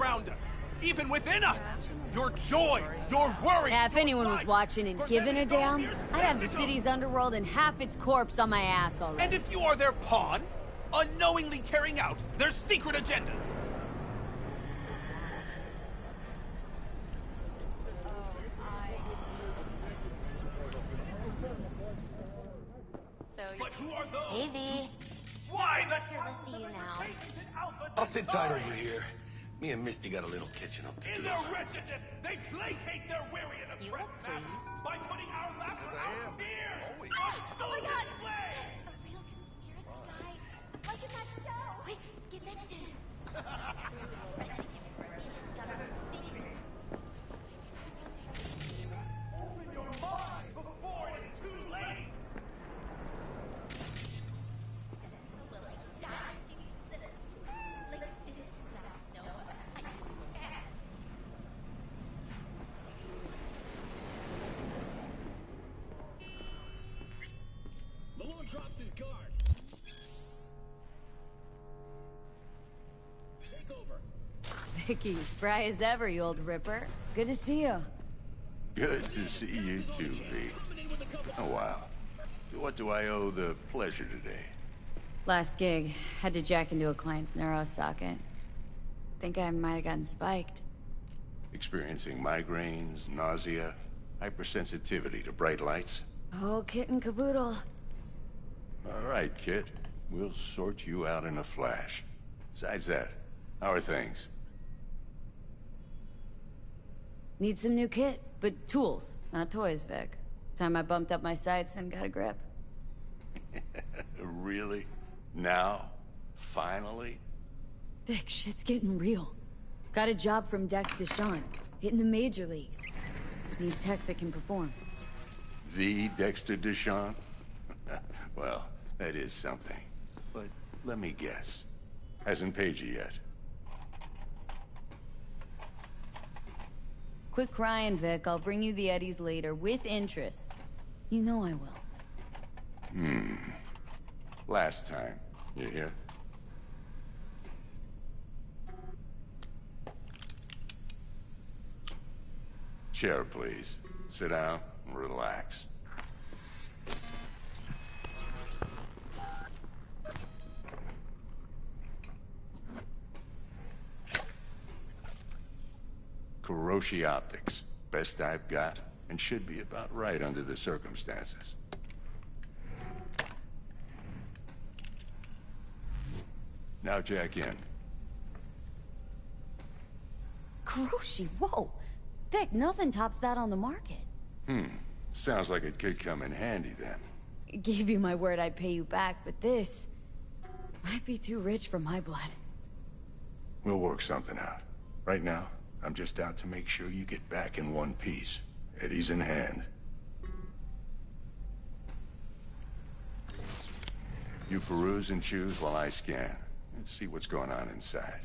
around us, even within us. Your joys, your worries. Yeah, if your anyone was life. watching and For giving them a it's all damn, mere I'd have the spectacle. city's underworld and half its corpse on my ass already. And if you are their pawn, unknowingly carrying out their secret agendas. But who are those? Hey, V. Why the... Victor will see you now. I'll sit tight over here. Me and Misty got a little catching up to In do. their wretchedness, they placate their weary and You oppressed look masses pleased. by putting our laughter out tears. Oh my god! A real conspiracy guy. Like in that show. Wait, get that to him. Open your mind before it is too late. Malone drops his guard. Take over. Vicky, spry as ever, you old ripper. Good to see you. Good to see you too, V. Oh, wow. What do I owe the pleasure today? Last gig, had to jack into a client's neuro socket. Think I might have gotten spiked. Experiencing migraines, nausea, hypersensitivity to bright lights? Oh, kit and caboodle. All right, kid. We'll sort you out in a flash. Besides that, how are things? Need some new kit, but tools, not toys, Vic. Time I bumped up my sights and got a grip. Really? Now? Finally? Vic, shit's getting real. Got a job from Dex Deshawn, hitting the major leagues. Need tech that can perform. The Dexter Deshawn? Well, that is something. But let me guess. Hasn't paid you yet. Quit crying, Vic. I'll bring you the Eddies later, with interest. You know I will. Last time. You hear? Chair, please. Sit down and relax. Kuroshi Optics. Best I've got, and should be about right under the circumstances. Now jack in. Kuroshi, whoa! Vic, nothing tops that on the market. Sounds like it could come in handy then. Gave you my word I'd pay you back, but this might be too rich for my blood. We'll work something out. Right now, I'm just out to make sure you get back in one piece. Eddie's in hand. You peruse and choose while I scan. See what's going on inside.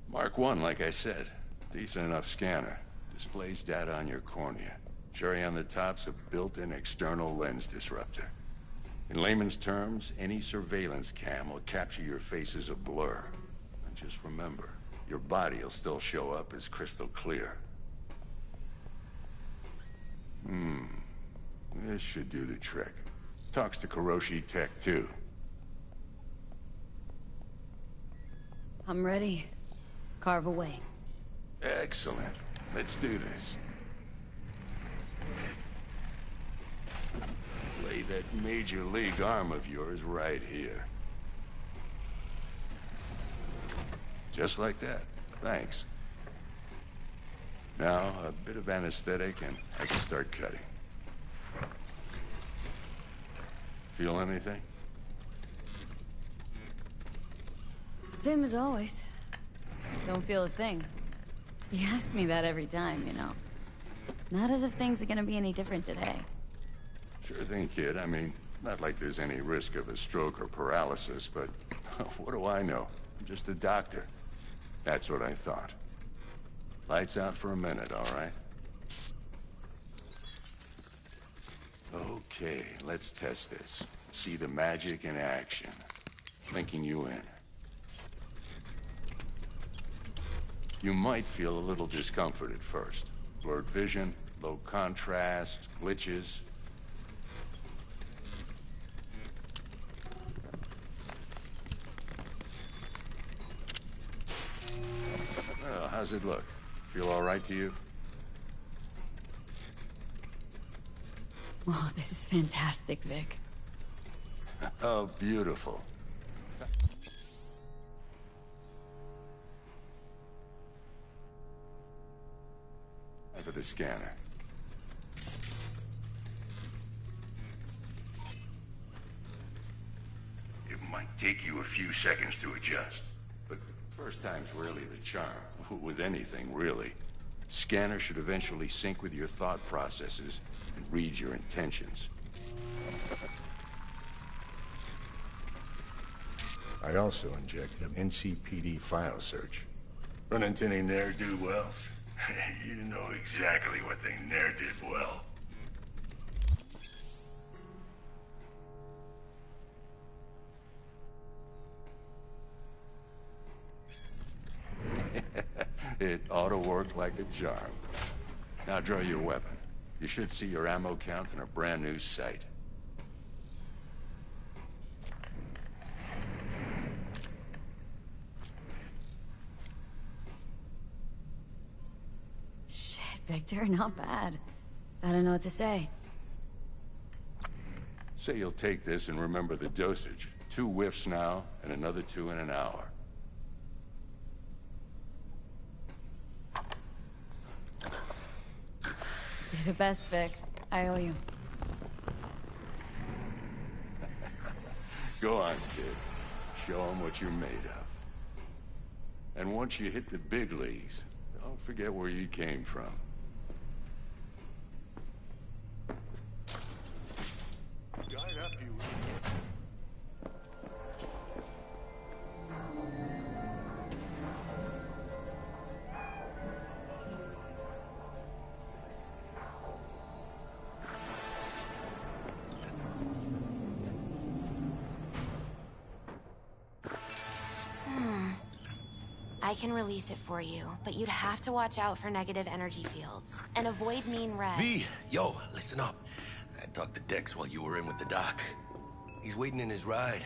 Mark 1, like I said. Decent enough scanner. Displays data on your cornea. Cherry on the top's a built-in external lens disruptor. In layman's terms, any surveillance cam will capture your face as a blur. And just remember, your body will still show up as crystal clear. This should do the trick. Talks to Kuroshi Tech, too. I'm ready. Carve away. Excellent. Let's do this. Lay that major league arm of yours right here. Just like that. Thanks. Now, a bit of anesthetic and I can start cutting. Feel anything? Same as always. Don't feel a thing. You ask me that every time, you know. Not as if things are gonna be any different today. Sure thing, kid. I mean, not like there's any risk of a stroke or paralysis, but what do I know? I'm just a doctor. That's what I thought. Lights out for a minute, all right? Okay, let's test this. See the magic in action. Linking you in. You might feel a little discomfort at first. Blurred vision, low contrast, glitches. Well, how's it look? Feel all right to you? Oh, this is fantastic, Vic. Oh, beautiful. For the scanner. It might take you a few seconds to adjust, but first time's rarely the charm. With anything, really. Scanner should eventually sync with your thought processes and read your intentions. I also injected an NCPD file search. Run into any ne'er-do-wells? You know exactly what they ne'er did well. It ought to work like a charm. Now draw your weapon. You should see your ammo count in a brand new sight. Victor, not bad. I don't know what to say. Say you'll take this and remember the dosage. 2 whiffs now, and another 2 in an hour. You're the best, Vic. I owe you. Go on, kid. Show 'em what you're made of. And once you hit the big leagues, don't forget where you came from. Guide up, you. I can release it for you, but you'd have to watch out for negative energy fields. And avoid mean red. V, yo, listen up. I talked to Dex while you were in with the doc. He's waiting in his ride.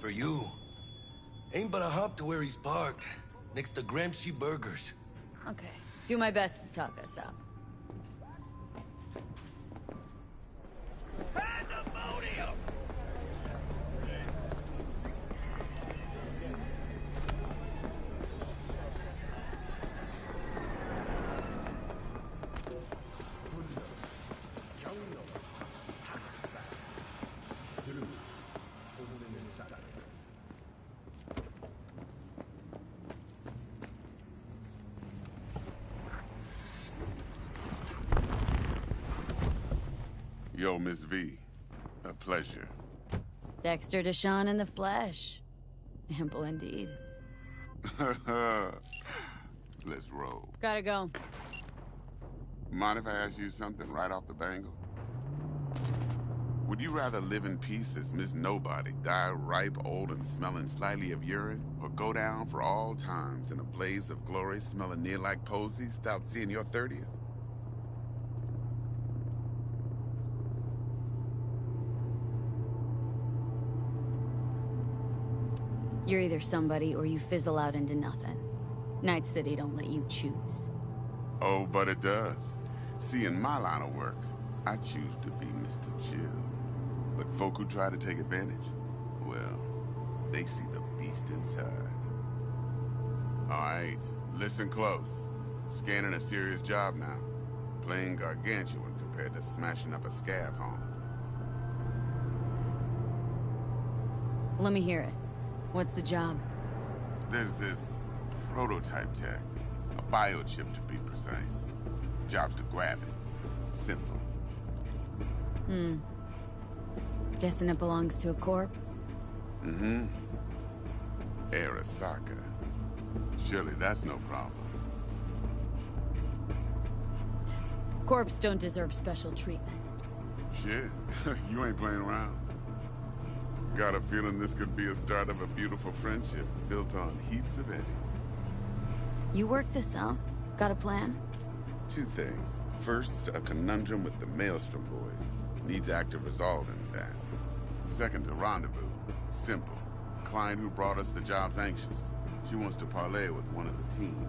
For you. Ain't but a hop to where he's parked. Next to Gramsci Burgers. Okay. Do my best to talk us up. Pandemonium! Yo, Miss V. A pleasure. Dexter Deshawn in the flesh. Ample indeed. Let's roll. Gotta go. Mind if I ask you something right off the bangle? Would you rather live in peace as Miss Nobody, die ripe, old, and smelling slightly of urine, or go down for all times in a blaze of glory smelling near like posies without seeing your 30th? You're either somebody or you fizzle out into nothing. Night City don't let you choose. Oh, but it does. See, in my line of work, I choose to be Mr. Chill. But folk who try to take advantage, well, they see the beast inside. All right, listen close. Scanning a serious job now. Playing gargantuan compared to smashing up a scav home. Let me hear it. What's the job? There's this prototype tech. A biochip, to be precise. Job's to grab it, Simple. Guessing it belongs to a corp? Mm-hmm. Arasaka. Surely that's no problem. Corps don't deserve special treatment. Shit, you ain't playing around. Got a feeling this could be a start of a beautiful friendship built on heaps of eddies. You work this out? Got a plan? Two things. First, a conundrum with the Maelstrom boys. Needs active resolving that. Second, a rendezvous. Simple. Client who brought us the job's anxious. She wants to parlay with one of the team.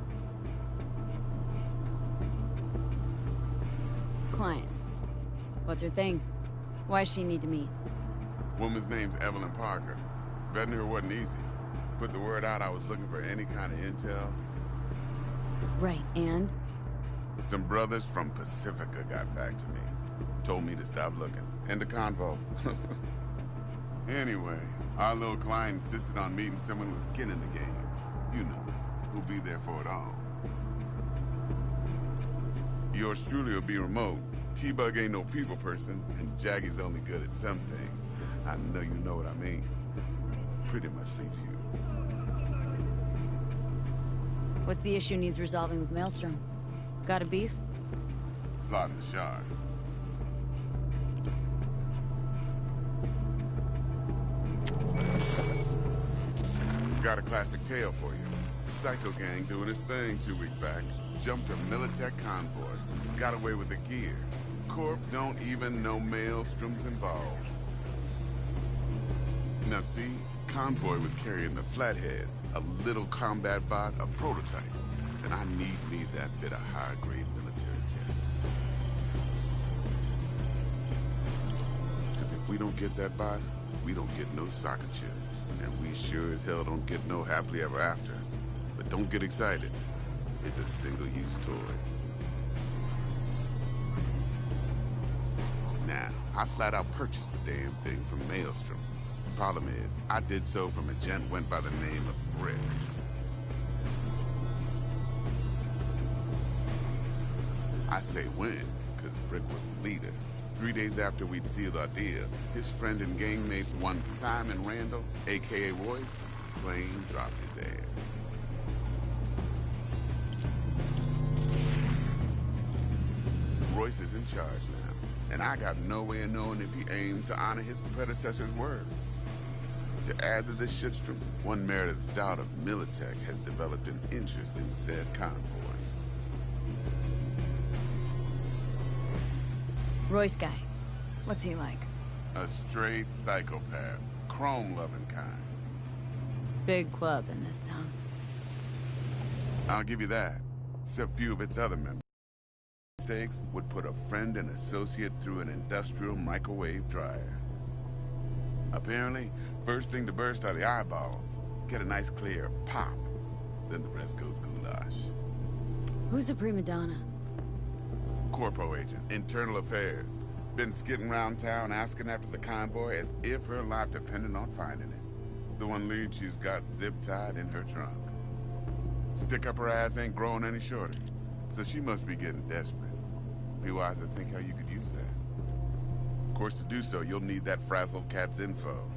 Client. What's her thing? Why she need to meet? Woman's name's Evelyn Parker. Vetting her wasn't easy. Put the word out I was looking for any kind of intel. Right, and? Some brothers from Pacifica got back to me. Told me to stop looking. End of convo. Anyway, our little client insisted on meeting someone with skin in the game. You know, who'll be there for it all. Yours truly will be remote. T-Bug ain't no people person, and Jaggy's only good at some things. I know you know what I mean. Pretty much leaves you. What's the issue needs resolving with Maelstrom? Got a beef? Slot in the shard. Got a classic tale for you. Psycho gang doing his thing 2 weeks back. Jumped a Militech convoy. Got away with the gear. Corp don't even know Maelstrom's involved. Now see, convoy was carrying the Flathead, a little combat bot, a prototype. And I need me that bit of high-grade military tech. Because if we don't get that bot, we don't get no soccer chip. And we sure as hell don't get no happily ever after. But don't get excited. It's a single-use toy. Now, I flat out purchased the damn thing from Maelstrom. Problem is, I did so from a gent went by the name of Brick. I say when, because Brick was the leader. 3 days after we'd sealed our deal, his friend and gangmate, one Simon Randall, a.k.a. Royce, plain dropped his ass. Royce is in charge now, and I got no way of knowing if he aims to honor his predecessor's word. To add to this shitstrom, one Meredith Stout of Militech has developed an interest in said convoy. Royce guy. What's he like? A straight psychopath. Chrome-loving kind. Big club in this town. I'll give you that. Except few of its other members. Mistakes would put a friend and associate through an industrial microwave dryer. Apparently, first thing to burst are the eyeballs. Get a nice clear pop. Then the rest goes goulash. Who's the prima donna? Corpo agent, internal affairs. Been skidding around town asking after the convoy as if her life depended on finding it. The one lead she's got zip-tied in her trunk. Stick up her ass ain't growing any shorter, so she must be getting desperate. Be wise to think how you could use that. Of course, to do so, you'll need that frazzled cat's info.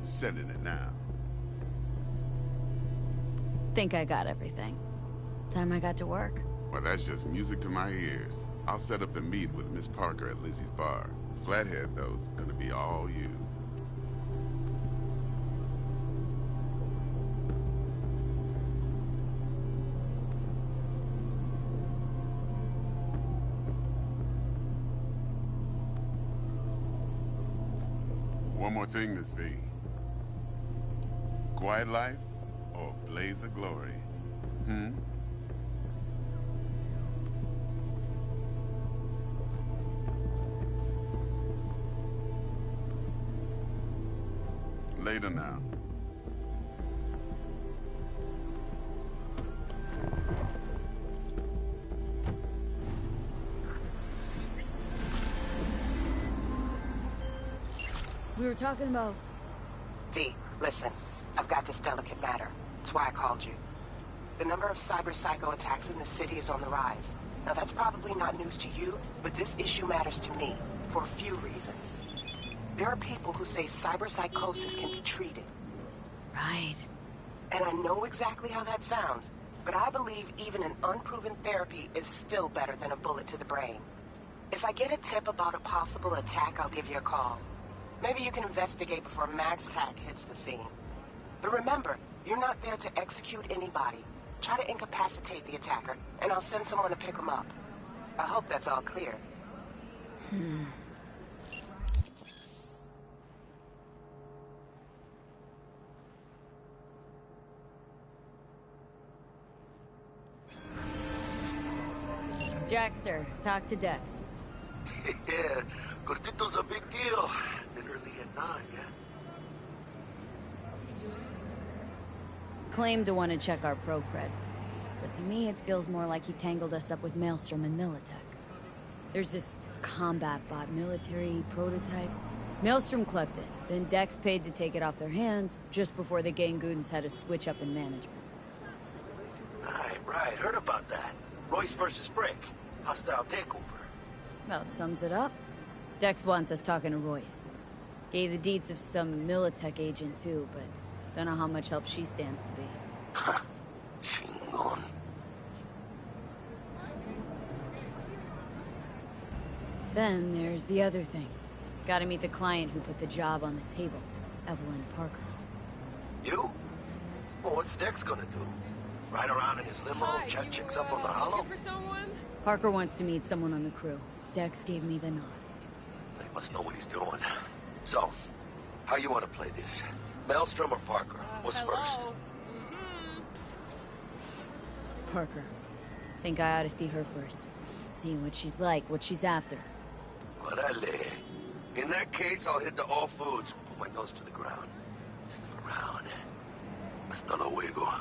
Sending it now. Think I got everything. Time I got to work. Well, that's just music to my ears. I'll set up the meet with Miss Parker at Lizzie's bar. Flathead, though, is gonna be all you. One more thing, Miss V. Quiet life or blaze of glory? Later now. We were talking about... V, listen. I've got this delicate matter. That's why I called you. The number of cyber-psycho attacks in the city is on the rise. Now that's probably not news to you, but this issue matters to me for a few reasons. There are people who say cyberpsychosis can be treated. Right. And I know exactly how that sounds, but I believe even an unproven therapy is still better than a bullet to the brain. If I get a tip about a possible attack, I'll give you a call. Maybe you can investigate before MaxTac hits the scene. But remember, you're not there to execute anybody. Try to incapacitate the attacker, and I'll send someone to pick him up. I hope that's all clear. Jackster, talk to Dex. Yeah, Cortito's a big deal. Literally at 9, yeah? Claimed to want to check our pro cred. But to me, it feels more like he tangled us up with Maelstrom and Militech. There's this combat bot military prototype. Maelstrom clept it, then Dex paid to take it off their hands just before the Gangoons had a switch up in management. Right, heard about that. Royce versus Brick. Hostile takeover. About sums it up. Dex wants us talking to Royce. Gave the deeds of some Militech agent too, but don't know how much help she stands to be. Ha! Chingon. Then there's the other thing. Gotta meet the client who put the job on the table, Evelyn Parker. You? Well, what's Dex gonna do? Ride around in his limo, chat chicks up on the hollow? Parker wants to meet someone on the crew. Dex gave me the nod. He must know what he's doing. So, how you want to play this? Maelstrom or Parker? What's first? Parker. Think I ought to see her first. See what she's like, what she's after. Orale. In that case, I'll hit the all foods. Put my nose to the ground. Sniff around. Hasta luego.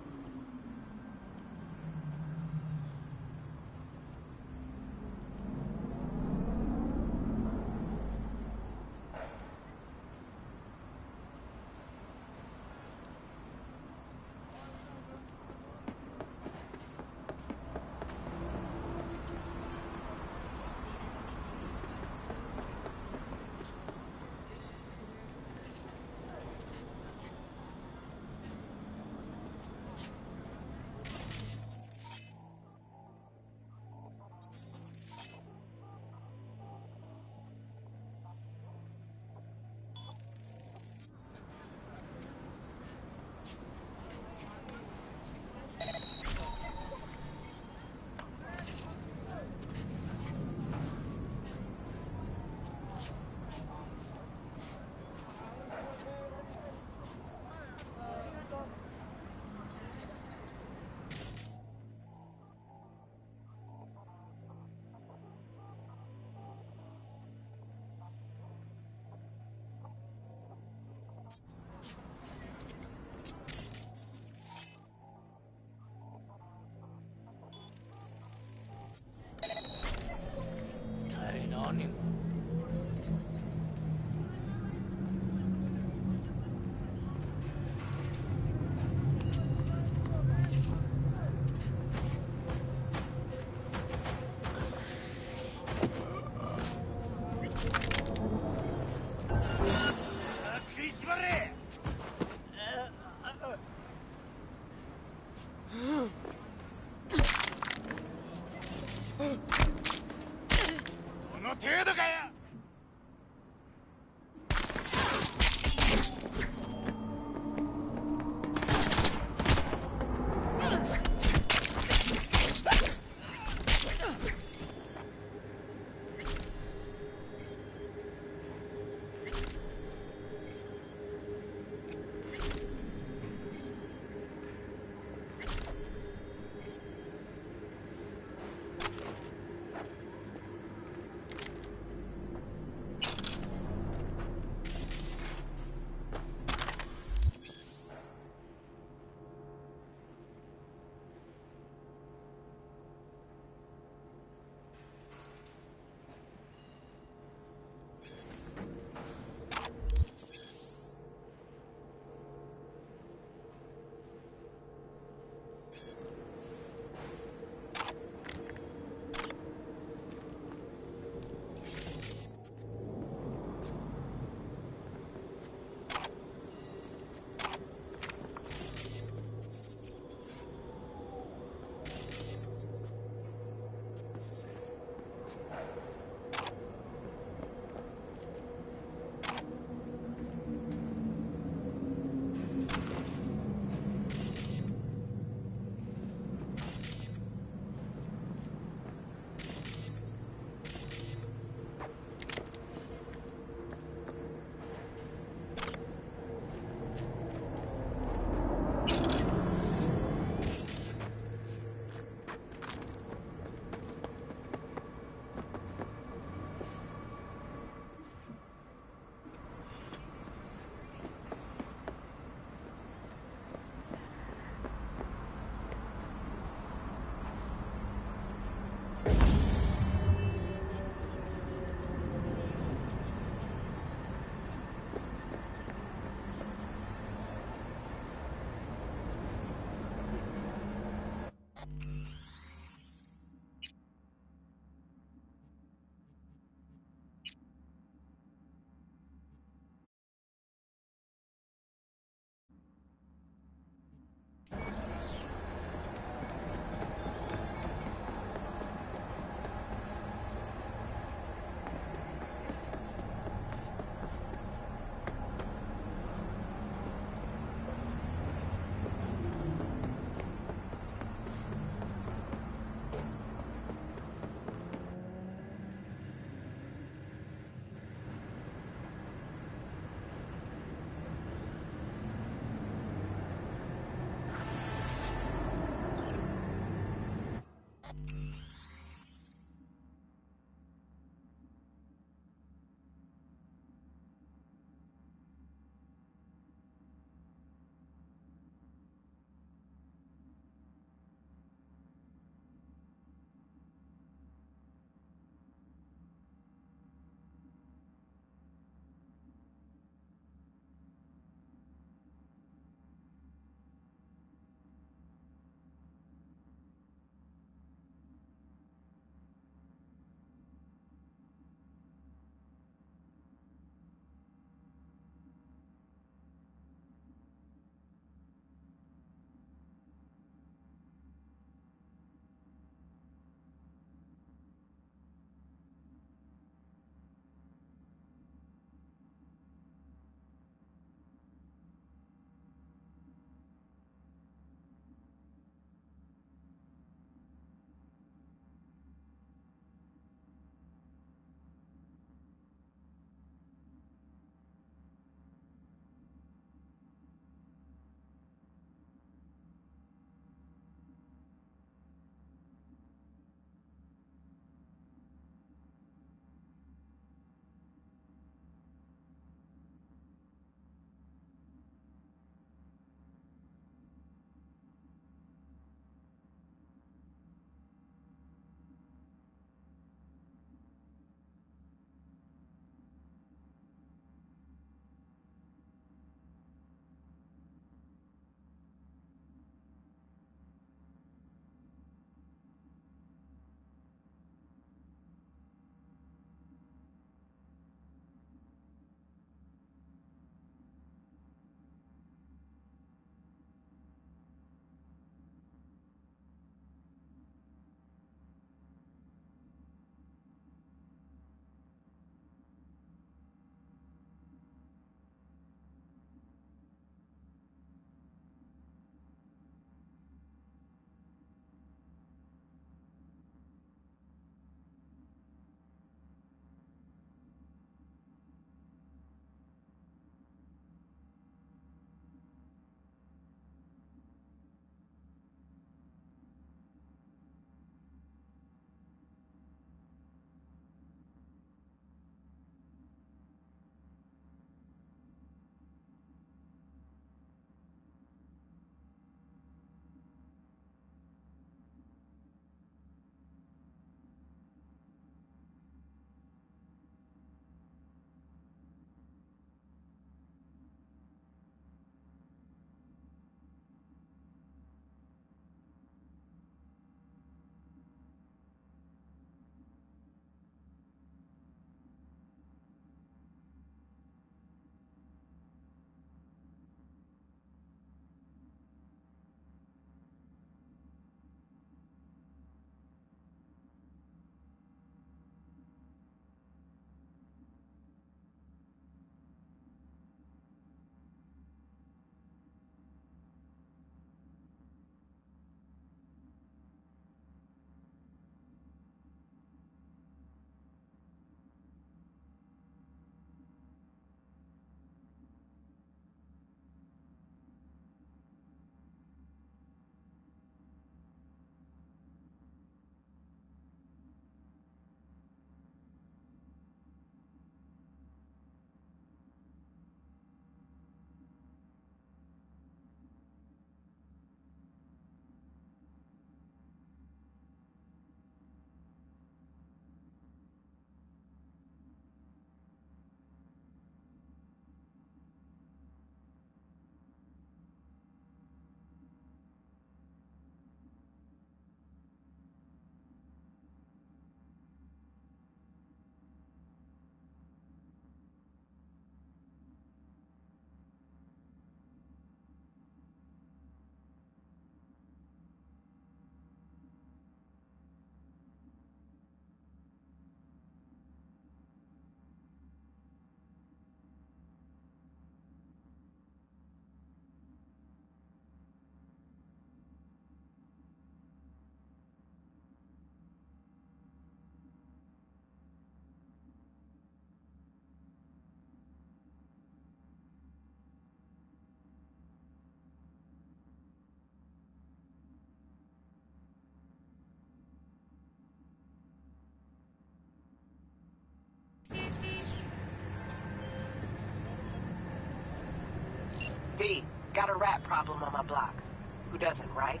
Got a rat problem on my block. Who doesn't, right?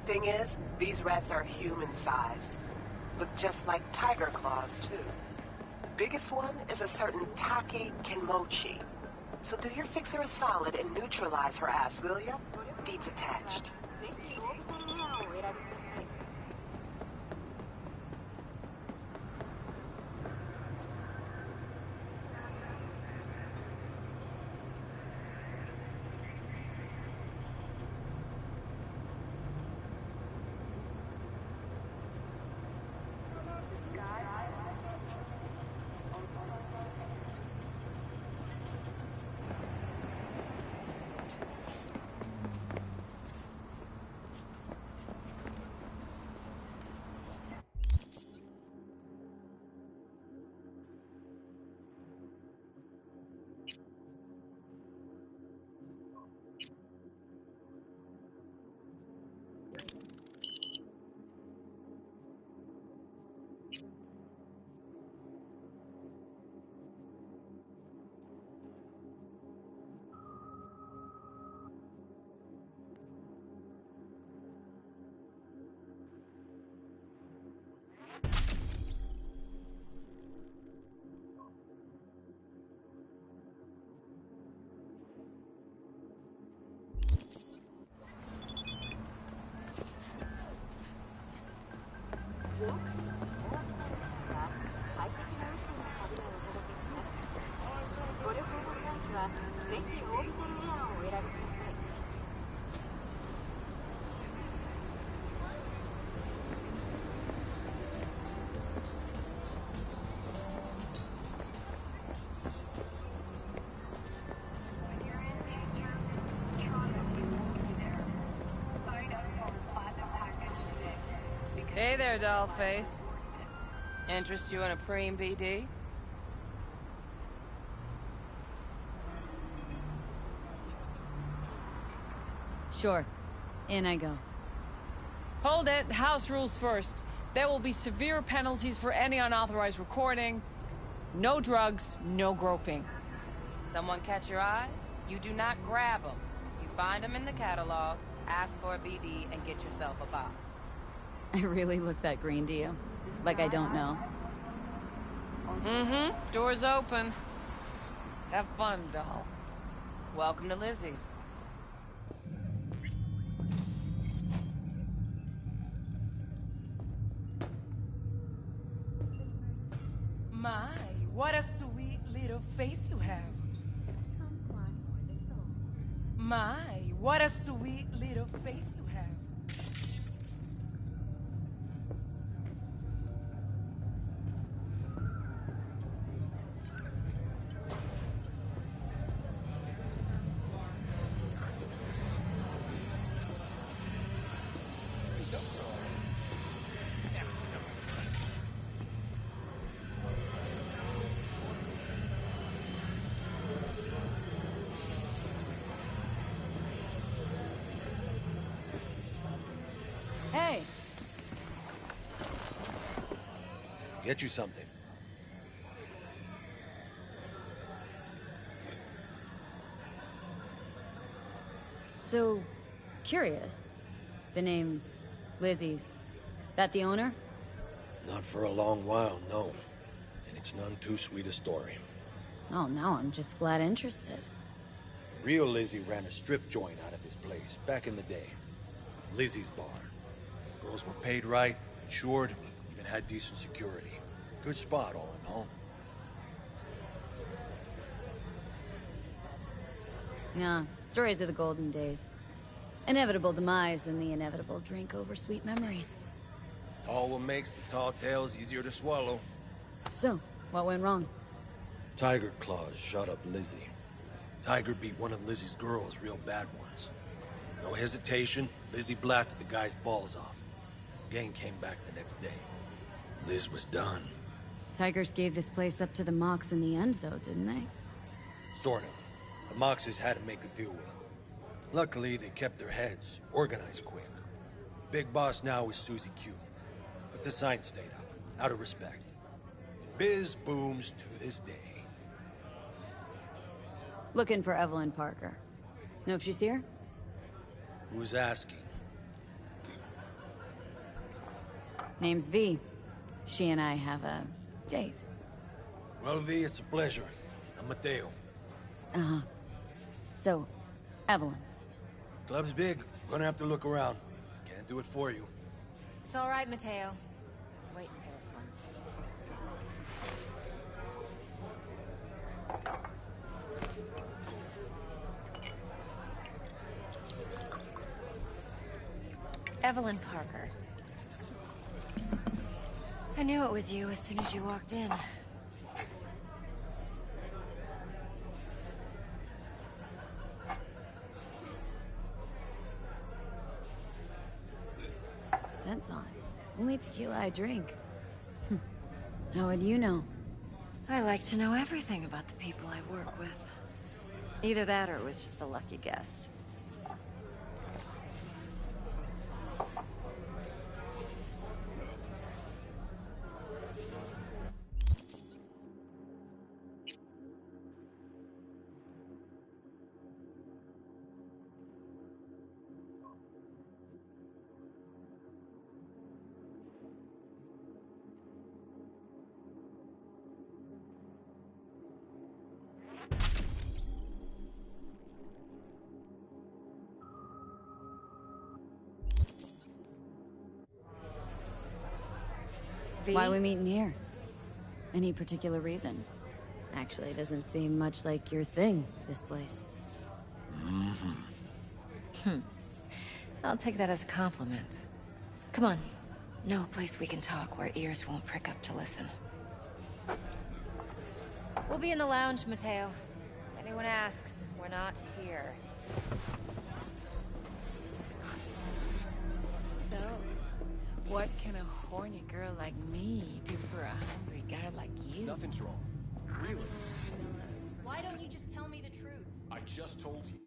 Thing is, these rats are human-sized. Look just like tiger claws, too. Biggest one is a certain Take Kenmochi. So do your fixer a solid and neutralize her ass, will ya? Deeds attached. Hey there, dollface. Interest you in a preem BD? Sure. In I go. Hold it. House rules first. There will be severe penalties for any unauthorized recording. No drugs, no groping. Someone catch your eye? You do not grab them. You find them in the catalog, ask for a BD, and get yourself a box. I really look that green to you? Like I don't know. Mm-hmm. Door's open. Have fun, doll. Welcome to Lizzie's. My, what a sweet little face you have. My, what a sweet little face you have. Hey! Get you something. So, curious. The name Lizzie's. That the owner? Not for a long while, no. And it's none too sweet a story. Oh, now I'm just flat interested. Real Lizzie ran a strip joint out of his place back in the day. Lizzie's bar. Girls were paid right, insured, even had decent security. Good spot, all in all. Nah, stories of the golden days. Inevitable demise and the inevitable drink over sweet memories. All what makes the tall tales easier to swallow. So, what went wrong? Tiger Claws shot up Lizzie. Tiger beat one of Lizzie's girls real bad once. No hesitation, Lizzie blasted the guy's balls off. Gang came back the next day. Liz was done. Tigers gave this place up to the Mox in the end, though, didn't they? Sort of. The Moxes had to make a deal with them. Luckily, they kept their heads, organized quick. Big boss now is Susie Q. But the sign stayed up, out of respect. And biz booms to this day. Looking for Evelyn Parker. Know if she's here? Who's asking? Name's V. She and I have a date. Well, V, it's a pleasure. I'm Mateo. Uh-huh. So, Evelyn. Club's big. Gonna have to look around. Can't do it for you. It's all right, Mateo. I was waiting for this one. Evelyn Parker. I knew it was you as soon as you walked in. Scent's on. Only tequila I drink. How would you know? I like to know everything about the people I work with. Either that or it was just a lucky guess. Why are we meeting here? Any particular reason? Actually, it doesn't seem much like your thing, this place. I'll take that as a compliment. Come on. Know a place we can talk where ears won't prick up to listen. We'll be in the lounge, Mateo. If anyone asks, we're not here. So, what can a horny girl like me do for a hungry guy like you? Nothing's wrong. Really? Why don't you just tell me the truth? I just told you.